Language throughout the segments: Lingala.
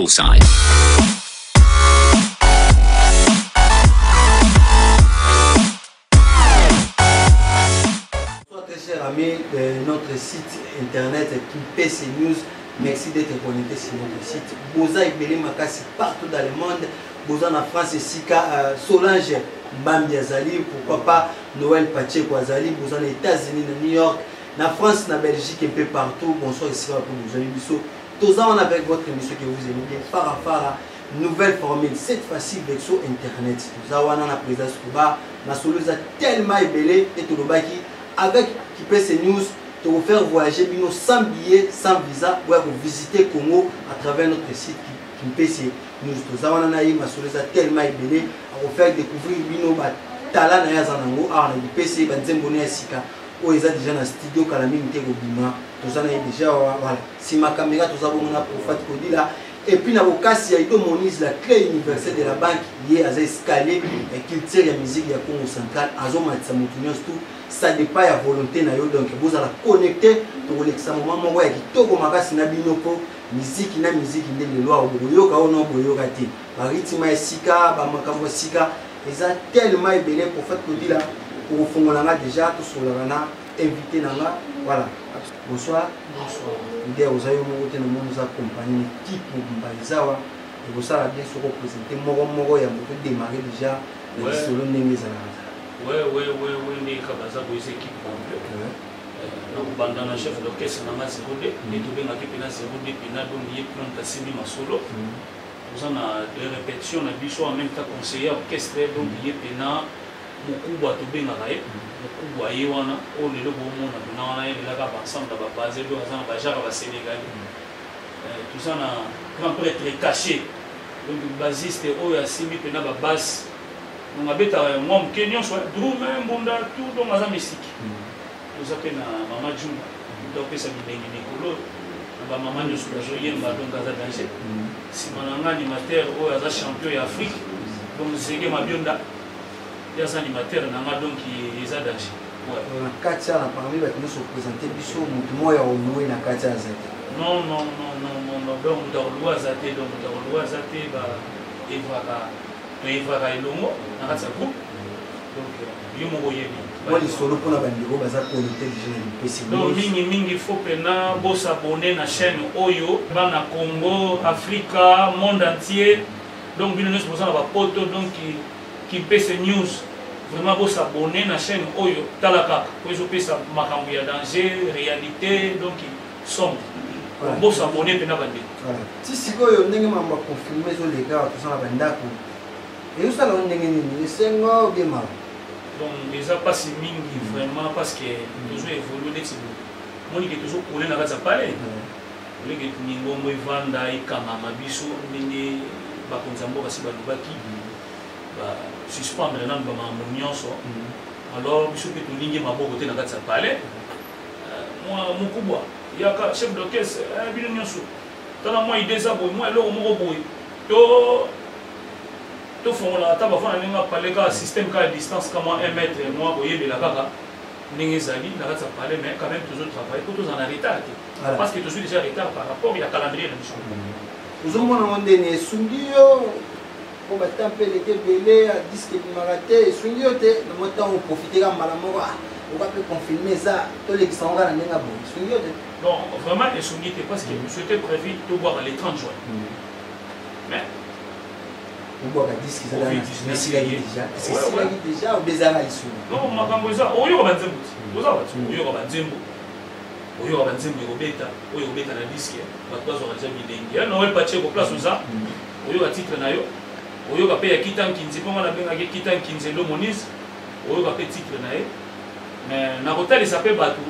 poolside. Très chers amis de notre site internet PC News, merci d'être connecté sur notre site. Boza et Belé Makasi partout dans le monde. Boza en France et Sika, Solange Mbambi Azali, pourquoi pas Noël Pacheco Azali, Boza aux États-Unis, à New York, en France, en Belgique, un peu partout. Bonsoir ici pour nous amis Bissot. Tous en avec votre émission que vous aimez bien, Farafara, nouvelle formule, cette fois-ci avec sur internet. Nous avons la présence de Kuba, la solution tellement belé et tout le baki avec PC News. De vous faire voyager sans billet, sans visa, pour visiter Congo à travers notre site PC News. Nous avons ma solution tellement belé à vous faire découvrir Bino Tala na Yazanango, à la PC Banzembone Sika. Où ils sont déjà dans le studio Kalami Bima, tout ça déjà voilà. Si ma caméra tout ça on a profité Kodi là et puis na bokasi ya ido monise la clé universelle de la banque liée à escalier et culture ya musique ya Congo central azo matsa mutunyo tout ça dépend ya volonté na yo donc vous allez connecter pour l'exa moment moko ya kitoko makasi na bino po musique na musique ndenge lwa oboyoka ono boyoka te ba rythme ya sika ba makambo sika eza tellement belé pour fait Kodi là. Pour Fongolanga déjà, tout sur le rana, invité Nanga, voilà. Bonsoir. Bonsoir. L'idée aux aïeux mogote nous nous accompagne type Mbalizawa et vous savez bien se représenter Moro il y a beaucoup démarré déjà le solo Nemezana. Ouais, les Kabaza, vous équipe complète. Donc, bandana chef d'orchestre Nanga Zérodé, et tout bien à Kipina Zérodé, Pina, donc il y a plein de Simi Masolo. Vous en avez des répétitions, on a vu en même temps conseiller orchestre, donc il y a Pina. Mukubwa tobengaka ye mukubwa ye wana oyo lelo bomona mpena wana ye lelaka baensemble na babase oyo aza na bajare basénégali toza na grand prêtre caché donc basiste oyo asimbi mpena babase donc abetaka mwa moke nyonso drume mbunda tout donc aza misiki toza mpe na mama juma topesa bilengi mikolo na bamama nyonso bazoyemba donc aza danger nsima na nga animateur oyo aza champion ya afrique donc zege mabionda des animateurs donc ils ont danger. Na Katia na parmi va nous se présenter biso mutu moya au moué na Katia zate. Non donc mutarulwa zate donc mutarulwa zate ba evaka ilongo na Katia groupe donc yo moko yebi. Moi les solo pour na bandeko baza connecté déjà na PC. Donc mingi faut pena bo s'abonner na chaîne Oyo bana Congo, Africa, monde entier. Donc bino nous posons ba poto donc qui PC News vraiment pour s'abonner à la chaîne Oyo Talaka pour ça makambo ya danger réalité donc sombre pour s'abonner pena bande voilà si sikoyo ndenge mamba confirmer sur les gars tout ça na bandako et ça la ndenge ni sengo bien mal donc déjà pas si mingi vraiment parce que toujours évoluer des types moi qui toujours couler na kaza pale le que ningo mo vanda ikama mabiso ndenge ba konzambo kasi ba lubaki suspendre nan ba nyonso alors biso ke tulingi maboko te na kati ya palais moi mukubwa yaka chef d'orchestre bino nyonso tala moi idée ça boy moi eloko moko boy to fongola ata bafana ninga palais ka système ka distance kama 1 mètre moi boyebela kaka ndenge ezali na kati ya palais mais quand même toujours travailler pour tous en retard parce que toujours déjà retard par rapport ya calendrier na biso uzomona ondene sungiyo pour battre un peu les belé à disque de marathé et soigner le montant on profiter à malamora on va peut confirmer ça tous les qui sont là dans bon soigner non vraiment les soigner parce que c'était prévu de boire les 30 juin mais on boit un disque ça mais si la déjà c'est si la déjà au bezara ici non makambo ça oyo ba nzembo oza ba oyo ba nzembo oyo ba nzembo oyo beta na disque ba trois jours déjà bilingue ya Noël Pacheco place ça oyo ba titre na yo oyo ka pe ya Kitan Kinzi ponga na benga ke Kitan Kinzi lo Moniz oyo ka pe titre na ye mais na hotel ça pe batu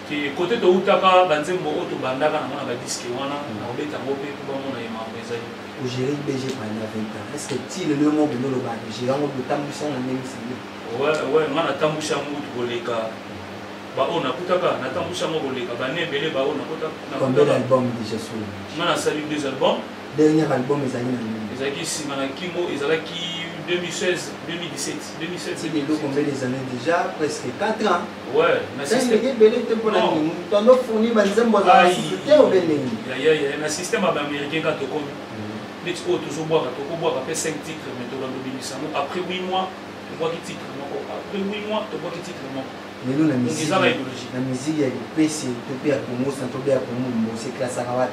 ki côté to utaka banzembo oto bandaka na mona ba disque wana na obeta ngo pe ko mona ye mambo ezali au gérer BG pendant 20 ans est-ce que ti le mot de lo ba gérer ngo tambusha na nemi sili ouais ngana tambusha mutu koleka ba ona kutaka na tambusha ngo koleka ba ne bele ba ona kutaka na combien d'albums déjà sur ngana sali 2 albums dernier album ezali na ezalaki sima na Kingo ezalaki 2016, 2017. 2017, c'est combien des années déjà? Presque 4 ans. Ouais, mais c'est un système américain quand on les toujours boire, après 5 titres, mais après 8 mois, tu vois qui titre. Après 8 mois, tu vois qui titre. Mais nous, la musique, il y a des PC, tu peux c'est classe à la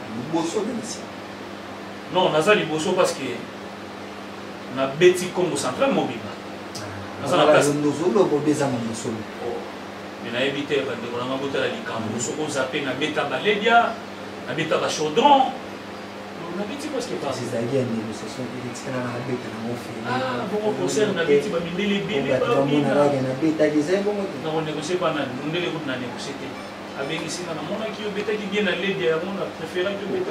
non, on a ça les bosso parce que on a bêti Congo central mobile. On a la place. Mais on a évité quand on a monté la ligue. On a zappé na bêta baledia, na bêta ba chaudron. On a bêti parce que pas. C'est ça il y a une négociation politique na bêta na mon fait. Ah, bon concert na bêti ba mindele bébé ba. Na bêta des bon. Na on négocier pas na ndele ko na négocier. Avec ici na mona ki yo bêta ki bien na ledia, on a préféré que bêta.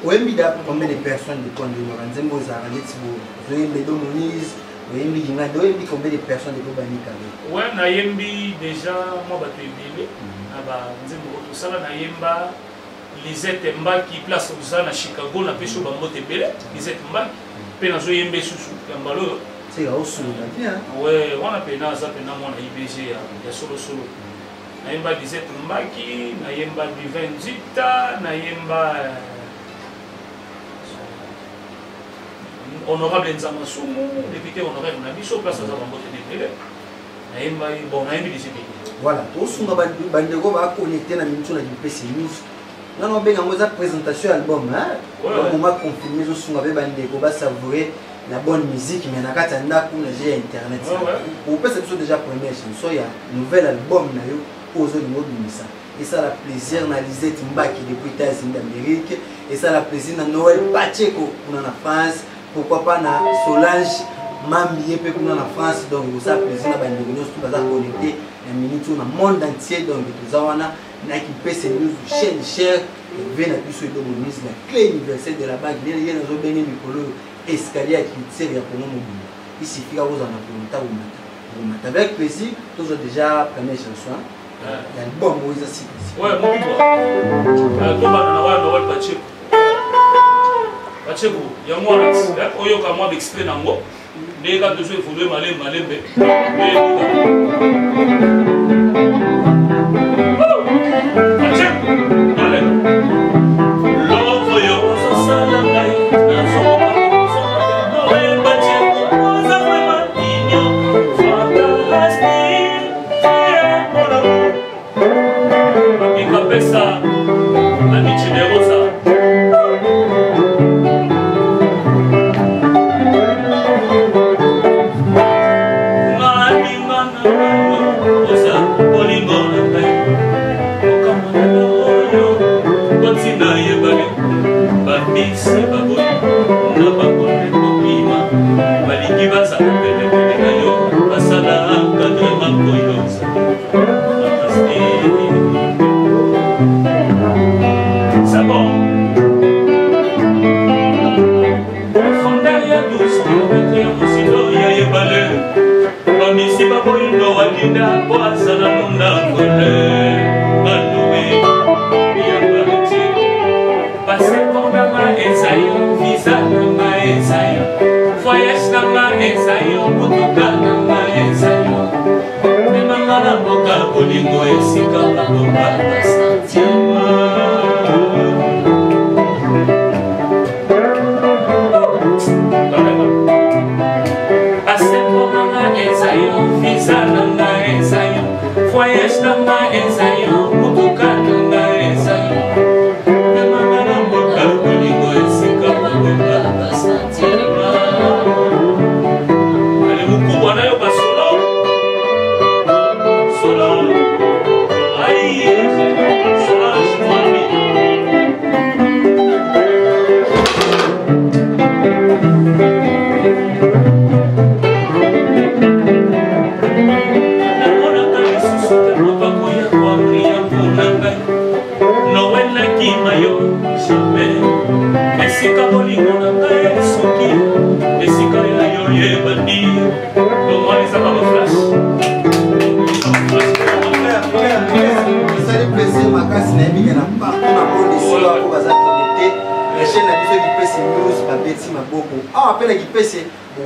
Oui, mais combien de personnes de Congo Nzembo Zaraletibo, Zoyembe Domonise, Zoyembe Gingado, combien de personnes de Kobanika? Oui, Nayembi déjà, moi, je suis Nzembo tout ça, Nayemba, Lisette Mbaki, place à Chicago, na Pécho Bambote Bele, Lisette Mbaki, puis Zoyembe Soussou, Kambalo. C'est là où solo, bien. Oui, on a pena ça, pena moi, IBG, il y a solo. Nayemba Lisette Mbaki, Nayemba Divin Zita, Nayemba. Honorable Nzama Soumou, député honorable Nabiso, place à Zambote de Télé. Bon, on a mis des pays. Voilà, tout ce qu'on va connecter dans la PC News. Nous avons une présentation album. On va confirmer que nous avons savourer la bonne musique, mais on a internet. Pour peut c'est déjà première chanson, il y a un nouvel album aux autres. Et ça a plaisir dans Lisette Mbaki depuis les États-Unis d'Amérique. Et ça a plaisir dans Noël Pacheco pour la France. Pourquoi pas na Solange Mambié peut pour la France. Donc vous avez plaisir dans les gens qui sont connectés dans le monde entier. Donc tout ça on a qui peut se nous chaîne cher et venir à plus de l'homonisme la clé universelle de la banque. Il y a des gens qui escalier qui tirent pour nous. Il suffit que vous en avez avec plaisir. Toujours déjà première chanson. L'album Moïse Assis. Ouais, mon Pacheco. Pacheco, il y a moi, il y a moi extrait dans moi. Les gars de jeu, il faudrait m'aller. Pacheco, allez. L'envoyeur, ça, amici de Rosa.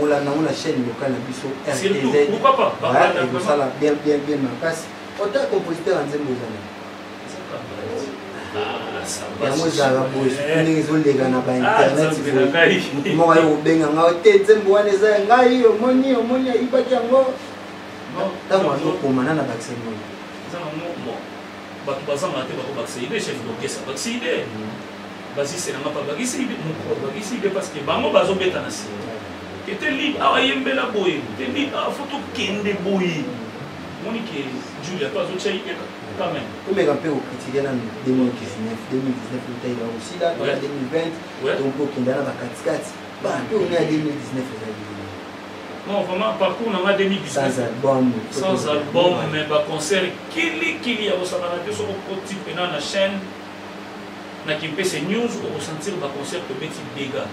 on a la chaîne locale à Bissau RTZ. Pourquoi pas? Et ça là bien ma casse. Autant compositeur en Zembo yango ezalaka boye ndenge ezolega na bainternet moko ayo kobenga nga te nzembo wana eza ya ngai omoni ayibaki yango ntango azokomana na bakisemoyo bato bazangaka te bakobakisa ide chef d'orchestre bakisi ide baziselanga mpa bakisi ide parce que bango bazobeta na se ete libre awa yembela boye te libre awa fo tokende boye moni ke julia to azotya ide quand même. Comme un peu au critiquer en 2019, il y a aussi là, 2020, donc au Kenya, la 4-4, bah, on est à 2019. Non, vraiment, parcours, on a 2019. Sans album, mais bah, concert, qu'il y a au Samarate, sur le type dans la chaîne, na qui fait ces news, on ressentir le concert que petit dégâts.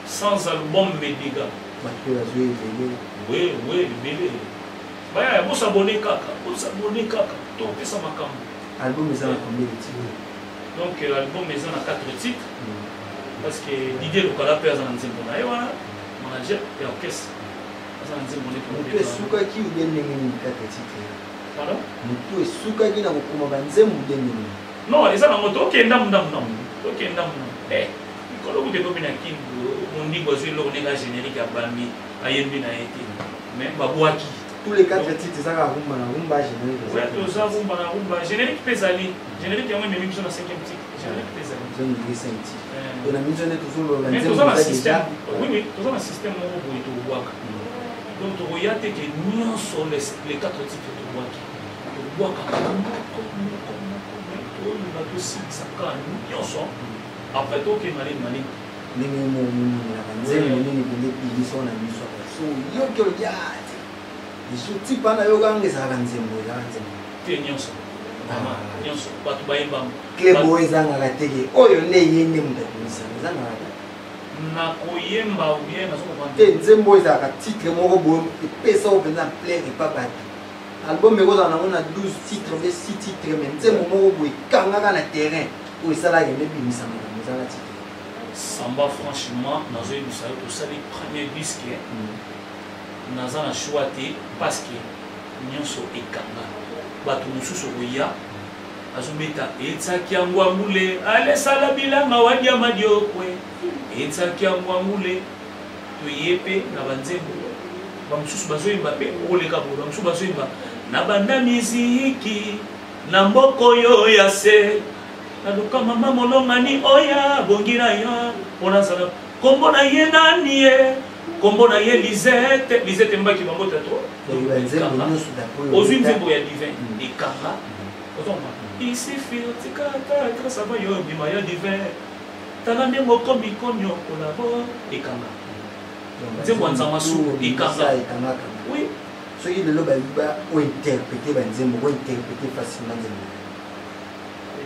Sans album, mais dégâts. Oui, le bébé. Bah, vous s'abonnez kaka, ça m'a comme. Album est en combien de titres? Donc l'album est en 4 titres. Parce que Didier Lokala perd en Nzembo na yewa, manager et orchestre. En Nzembo ne peut pas. Souka qui ou bien n'engeni 4 titres. Pardon? Mutu souka qui na kokoma banzembo ou bien n'engeni. Non, les gens moto OK ndam. OK ndam. Kolo ku te tobina kingo, mondi bozwi lo nega générique ya bami, ayembi na été. Mais babwaki tous les 4 titres, ça va rumba générique. Oui, tout ça rumba générique pesali. Générique qui a même mis sur la 5e titre. Générique pesali. Ils ont mis 5 titres. On a mis toujours mais tout ça un système. Oui, tout ça un système où on peut waka. Donc tu regardes que nous sur les 4 titres de waki. Waka comme on a aussi ça quand nous sont après tout que mali. Ni la nzembo ni ni so na miso. So yo que regarde je pas na yoga ngeza nzembo ya nzembo te nyonso nyonso batu bayemba klebo ezanga gatege oyo ne yende mudakumisa ezanga na koyemba ou bien nazo comprendre te nzembo ezaka titre moko bo pesa obenza plein et pas battu album eko za na 12 titres mais 6 titres mais nzembo moko bo kanga na terrain ou ça là yende bimisa na ezanga titre samba franchement nazo yebisa ko ça les premiers disques naza na choix te parce que nyonso ekanga bato mosusu koya azobeta etsaki yango ambule alesala bilanga wadiama diokwe etsaki yango ambule toye mpe na banzembo bamosusu bazoyemba mpe okoleka boye bamosusu bazoyemba na banda miziki na mboka oyo ya se naluka mama molongani oya bongi na yo mpona zala kombo na ye nani ye kombo na ye Lisette mbaki bango tato ozwi nzembo ya divin ekanga ozomba ici tika ta ça va yo bima ya divin tala ndenge okomi okolabo ekanga nzembo ya nzamasu ekanga oui soki lelo bayiba ointerprete banzembo ointerprete facilement nzembo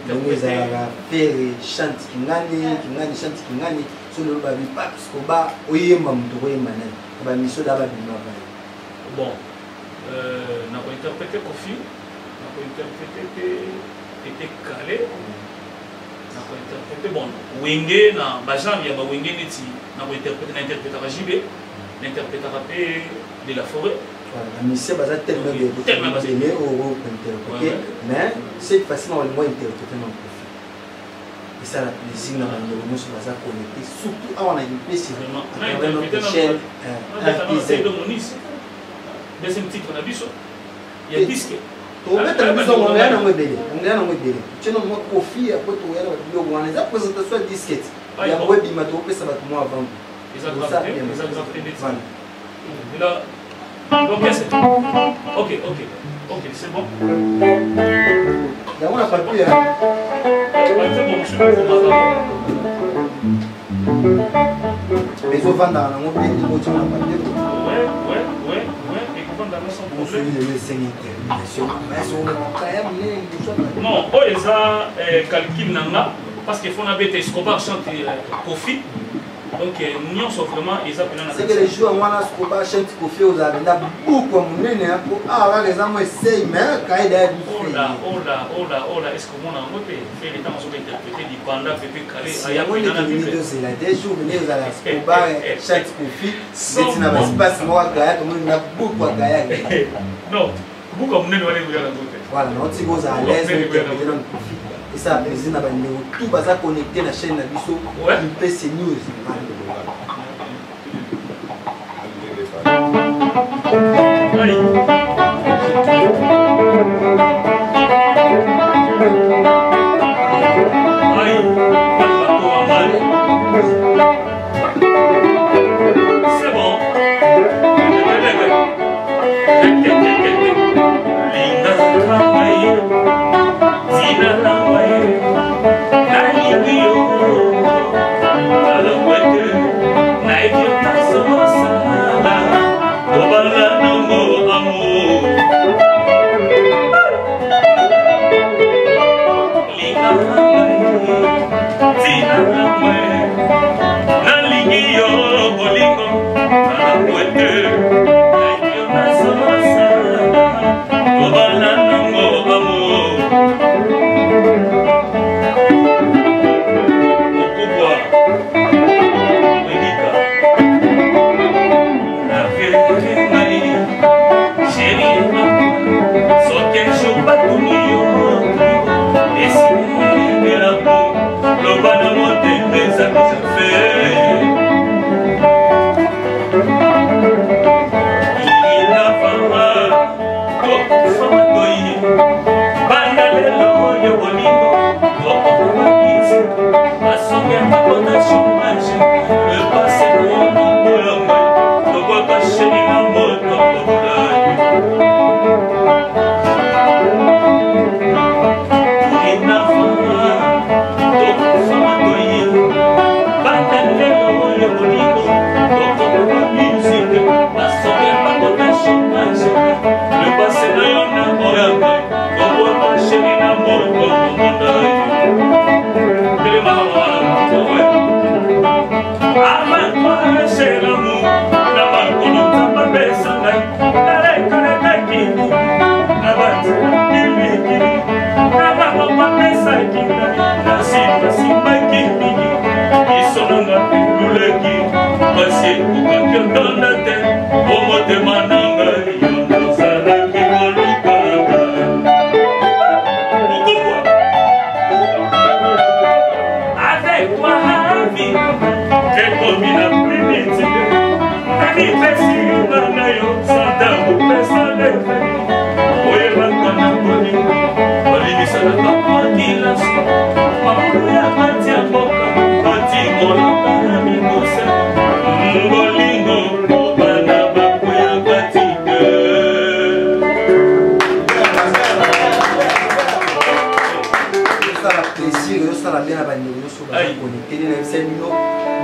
donc ezalaka pere chante kingani chante kingani so lelo babi pa puisque ba oyemba moto koyemba nani bamiso da babima baye bon na kointerprete Kofi na kointerprete ete kale na kointerprete bon wenge na bajanre ya bawenge neti na kointerprete na interprétaka jibe na interprétaka mpe de la forêt la mission baza tellement de interpréter mais c'est facilement le moins interpréter non profit et ça la plaisir na bando nous sur baza connecté surtout avant na UPC vraiment notre chaîne RTZ deuxième titre na biso il y a disque to mettre biso on est na modèle tu non moi Kofi après to yana yo wana za présentation disquette ya web imato pesa bato moi avant là ok, c'est ok, c'est bon. On n'a pas pu. Mais il faut vendre dans mon pays, il faut ouais. Et comment dans son projet? Non, oh, ça calcul nanga parce que Fona Bete Escobar chante Kofi. Donc nous sommes vraiment c'est que les joueurs moi là ce pas chante Kofi aux abenda beaucoup monene pour ah les amis essaye mais quand il est oh là est-ce que mon amour fait les temps sont interprétés du panda pépé carré aya moi dans la Bible c'est la des jours venez aux ala Koba chante Kofi c'est na espace moi gaya comme on a beaucoup gaya non beaucoup monene wale kuya ngote voilà non si vous à l'aise interpréter dans Kofi et ça plaisir na ba numéro tout baza connecté na chaîne na biso PC News. C'est bon.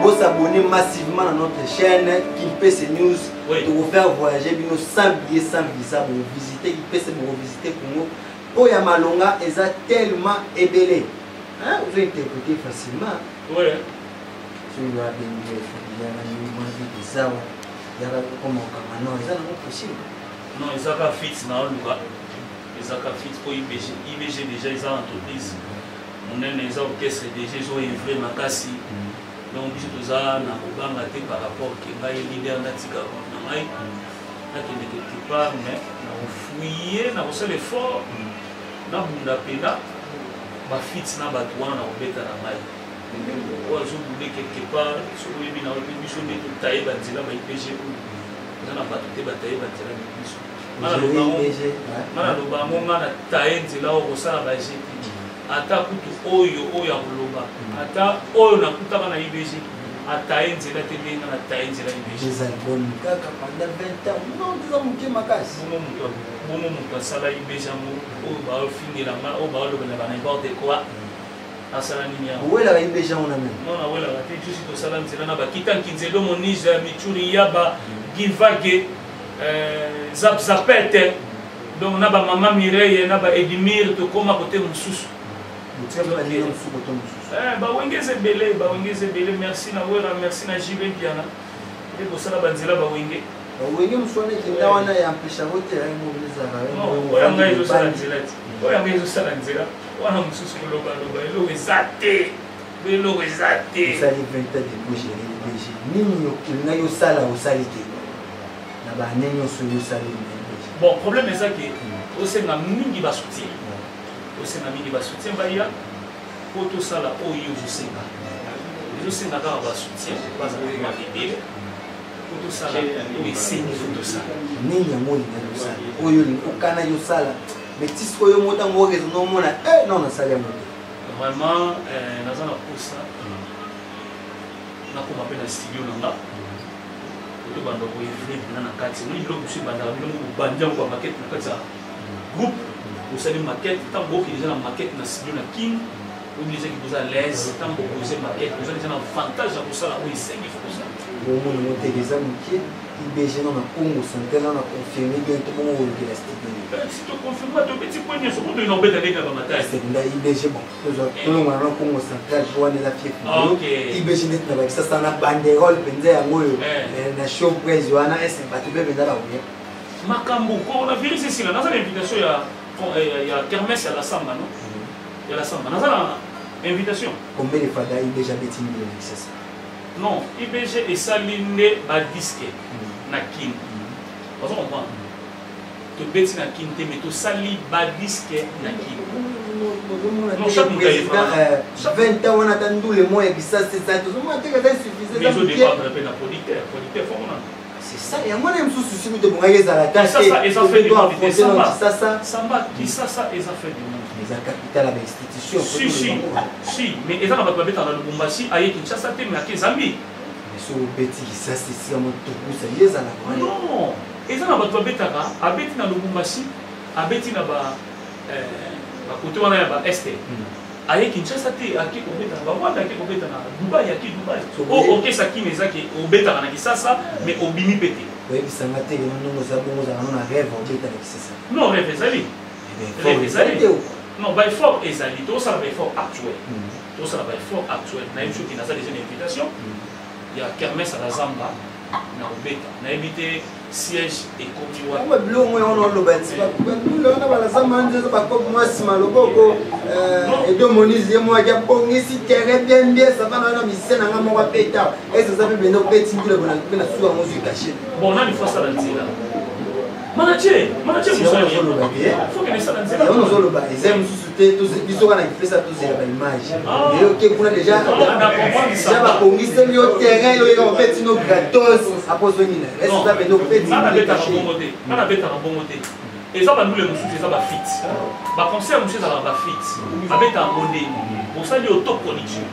Vous abonnez massivement à notre chaîne PC News pour vous faire voyager sans billet, sans visa, pour visiter pour visiter Congo. Pour Yamalonga, ils sont tellement ébélés. Vous avez interprété facilement. Oui. Il y a non, ils ont pas fit dans le lugar. Ils ont pas fit pour IBG. IBG déjà, ils ont entreprise. On a des orchestres déjà, ils ont évolué ma casse. Donc, nous avons par rapport à leader natika. Nous avons quelque part, mais nous avons fouillé, nous avons fait l'effort. Nous avons fait ma fit na batouan na obeta na mai. Oazo boulé quelque part, sur le bina au début sur des tailles banzila ba IPG ou na batute ba taille banzila na biso. Mana lo ba mo mana taille nzila o kosala ba GT. Ata kutu oyo ya kuloba. Ata oyo na kutaka na IPG. Ataye nzela te benga na taille nzela IPG. Des albums kaka pendant 20 ans. Non, nous avons qui makasi. Momo mutu asala IPG mo oyo ba ofingela ma oyo ba olobela ba n'importe quoi. Asala nini ya. Wela ba IPG on a même. Non, wela ba te juste to sala nzela na ba kitanki nzelo monija michuri yaba givage zap zapete. Donc na ba mama Mireille na ba Edimir to koma côté mususu. bawengeze ebele merci na wera merci na jibe piana nde kosala banzela bawenge bawenge moswana ekenda wana yampesha kote oyo ngai ezosala nzela ti oyo ngai ezosala nzela wana mosusu kolobaloba eloko eza te beloko eza te osali 20 ans de bougerie nini olingai osala osali te na bane nyonso yosali bon problème eza ke osenga mingi basoutien baya po tosala oyo ezosenga kaka basoutien bazala ebele po tosala oyo esengi fo tosala nini yango olingai osala oyo okana yosala mais tisiko oyo motango okezo nomona non nasali yango te vraiment naza na posa nakoma mpe na studio na nga tobanda koevre mpena na kati oni biloko mosu ebandaka biloko obandi yango ya makete na kati ya groupe osali makete ntango oki deja na makete na studio na king obligaki koza l'aise ntango okoze makete oza deja na avantage ya kosala oyo esengi fo kosala bomona moteke eza moke ibg na congo central na confirme bien to bongo olukela studio si toconfirme tobeti po nyonso po toyina obeta ndenge ya bamatari sekunda ibg bon tolongwana na congo central po wana eza fief ibg neti na bakisasa na banderole mpenza yango oyo na show prise wana ese bato mpe mpenza bakoya makambo coronavirus esila naza na invitation ya kermesse ya la samba no ya la samba naza na invitation combien de fois da ibg abeti mbilo na kisasa non ibg esali nde badiske na kin ozo comprendre tobeti na kin te mais tosali badiske na kin 20 ans wana ata ndule mo ya kisasa eza tozomona teke eza insuffisant ezodépendre mpe na producteur fomona c'est ça yango wana mosusu soki tobongaki ezala ta kisasa eza fait du monde eza capital ya bainstitution si mais eza na bato babetaka na lubumbashi aye kinshasa te mais ake zambi so obeti kisasa esika motokusa ye ezalaka non eza na bato babetaka abeti na lubumbashi abeti na bakote wana ya baeste aye kinshasa te ake kobeta na bawanda ake kobeta na dubai ake dubai okesa kini ezaki obetaka na kisasa mais obimi pe te oyebisanga te lelo ndongo oza bongo ozala no na rêve obeta na kisasa non rêve ezali non baeffort ezali tosala baeffort actuel nayebi soki naza déjà na invitation ya kermesse à la zamba na obeta nayebi te siège ekomi wana biloko oyo wana oloba ti wana balazamba nzozo bakopi mwa nsima loboko edomonise ye mwaki abongisi terrain bien savana wana mise na nga moko apeta ese eza mpe bende obeti mbilo mpe na suka yango zwi caché bon nani fo asala nzela manatie yango ozoloba eza mosusu te biso wana kipesa tozela baimage eyoke kuna deja babongiseli yo terrain yoyeka opeti no gratos apozongina ese eza pende opeti mana betaka bongo te eza bandule mosusu eza bafit baconcert mosusu ezalaka bafit babetaka monde bosali autoproduction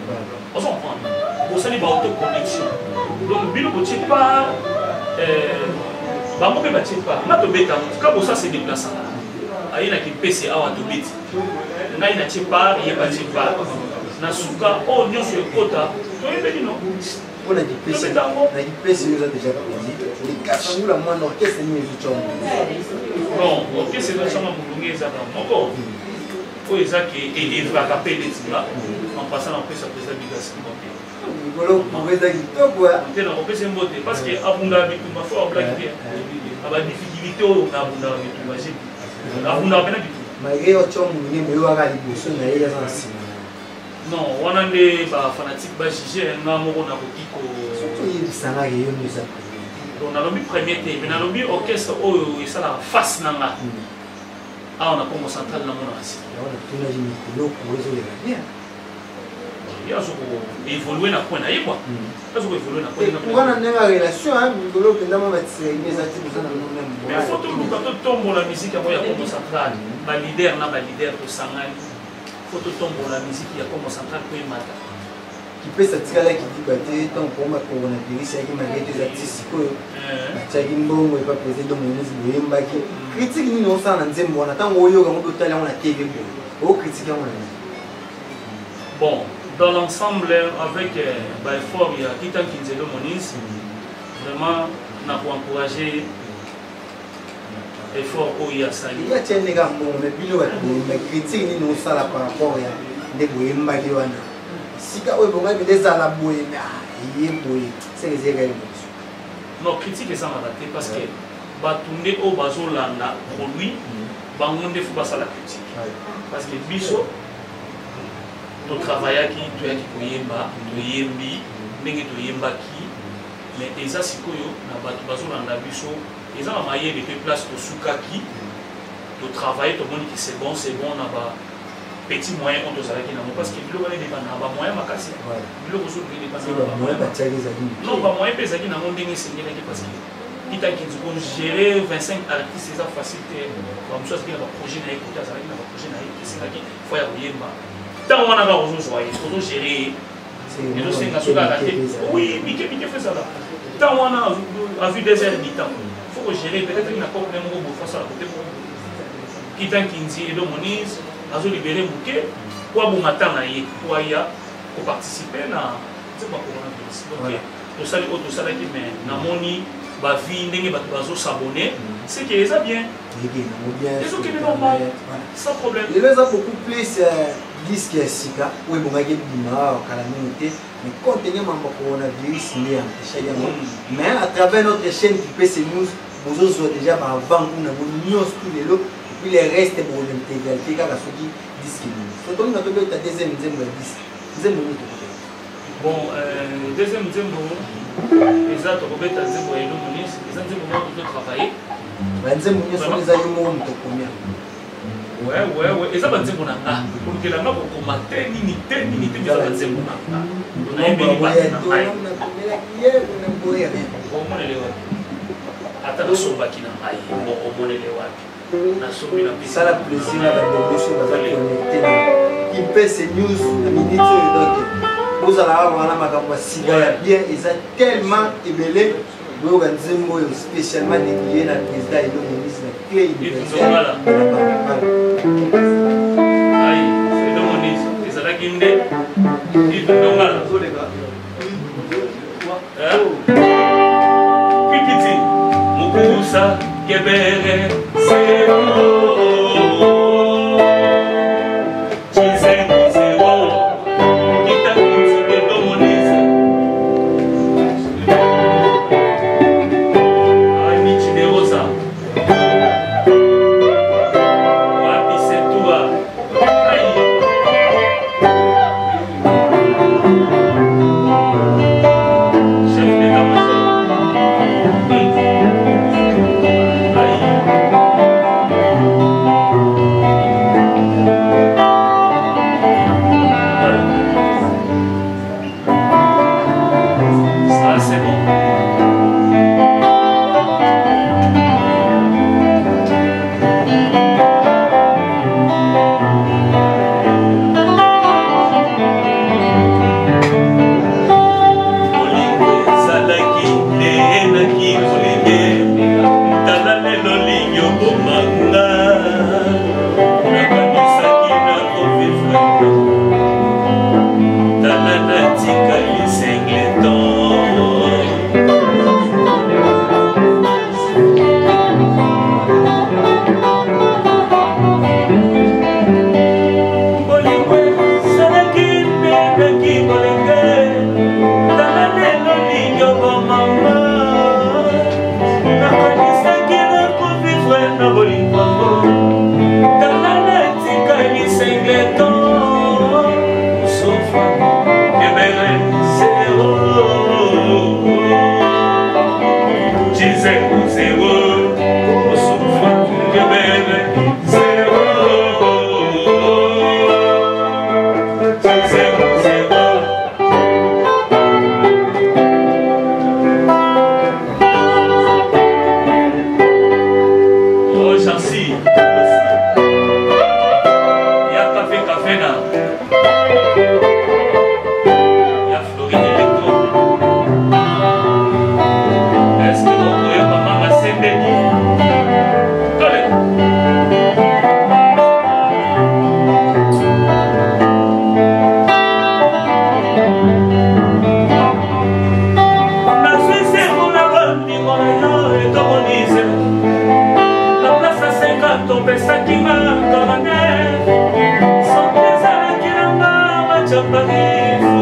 ozo comprendre bosali baautoproduction donc bino botie pas bango mpe batie pa nga tobetamo ka bosa se déplaçaka aye na kipesi awa tobeti ngai natie par ye batie par na suka oyo nyonso ekota toyebeli no mpona kipesi oyo eza déjà likasangula mwana orkestre nini ezotyama non orkestre ezotyama molungi ezaka moko oyo ezaki evaka mpe netinga en passant na opesa président bigasimo te eza kitoko te na opesa mbote parce que abundaka bitumba fo ablaki te abadifficulté oyo nabundaka bitumba abundaka mpena bitumba malgré otyo molungi meyowaka liboso na ye aza na nsima non wana nde bafanatique bajuge nga moko nakoki oyebisangaka yo neza donc nalobi premier te mais nalobi orchestre oyo esalaka face na nga awa na congo central namonaka si tunaki mikoloko ezoleka bien azoko évoluer na point na ye quoi azoko évoluer na point wana ndenge relation mikolo okenda mo batiseri eza te boza na mais faut toluka totombola musique yango ya congo central balider na balider tosangani faut totombola musique ya congo central po emata kipesa tikalaki diba te ntango mpoma coronavirus yaki malgré eza ti sikoyo batiaki mbongo epa président moïse boyembaki critique nini osala na nzembo wana ntango oyoka ngo totali yango na tv boye okritique yango na nini bon dans l'ensemble avec effort il y a Kitan Kinzelo Moniz vraiment n'a pas encouragé effort où il y a ça il y a tiens les gars bon mais bino mais critique ni nous ça là par rapport à nde boyembaki wana sika oyo bongai mpe ezala boye ye boye sekezeka ye mosu non critique ezangaka te parce que bato nde oyo bazolanda produit bango nde fo basala critique parce que biso totravaillaki toyaki koyemba toyembi ndenge toyembaki mais eza sikoyo na bato bazolanda biso eza na mayele mpe place tosukaki totravaille tomoni ki c'est bon na ba petit moyen on tozalaki nango parce que biloko wana edépendre na bamoyen makasi biloko oso non bamoyen mpe ezalaki nango ndenge esengelaki parce que kitaki gérer 25 artistes eza facile te bamosu azalaki na baprojet na ye kote azalaki na baprojet na ye esengaki fo ya koyemba ntango wana kaka ozozwa ye ozogere ezosenga soki aka te oui mike fe ezala ntango wana avu 2 heures du temps faut kogere peut-être na cope ne moko bofasala kote kitaki nzi edo monise azolibere moke po abonga ntan na ye po aya koparticipe na nzemba coronavirus donc tosali oyo tosalaki mais namoni bavie ndenge bato bazosabone c'est que eza bien ezokende normal sans problème lelo eza beaucoup plus disque ya sika oyo ebongaki ebima kala mingi te mais contenu mambo coronavirus nde empêchaki yango mais à travers notre chaîne QPC News bozozwa déjà baavant kuna ngo nyonso tu lelo puis le reste pour l'intégralité kaka soki disque nini so tolinga tobeta deuxième nzembo ya disque nzembo nini tokobeta bon deuxième nzembo eza tokobeta nzembo ya Eloo Monis eza nzembo moko totravaille banzembo nyonso eza yo moko moto komia ouais eza banzembo na nga kolukela nga kokoma te nini eza banzembo na nga onayembeli bato na ngai omonele wapi ata nasombaki na ngai omonele wapi sala plaisir na badoboso baza connecté na QPC News na minute oyo donc bozala wana makambo ya sika ya bien eza tellement ebele boyoka nzembo oyo spécialement dédié na président Eloo Monis na clé universelle Eloo Monis ezalaki nde idondongala pipiti mokusa kebere chapari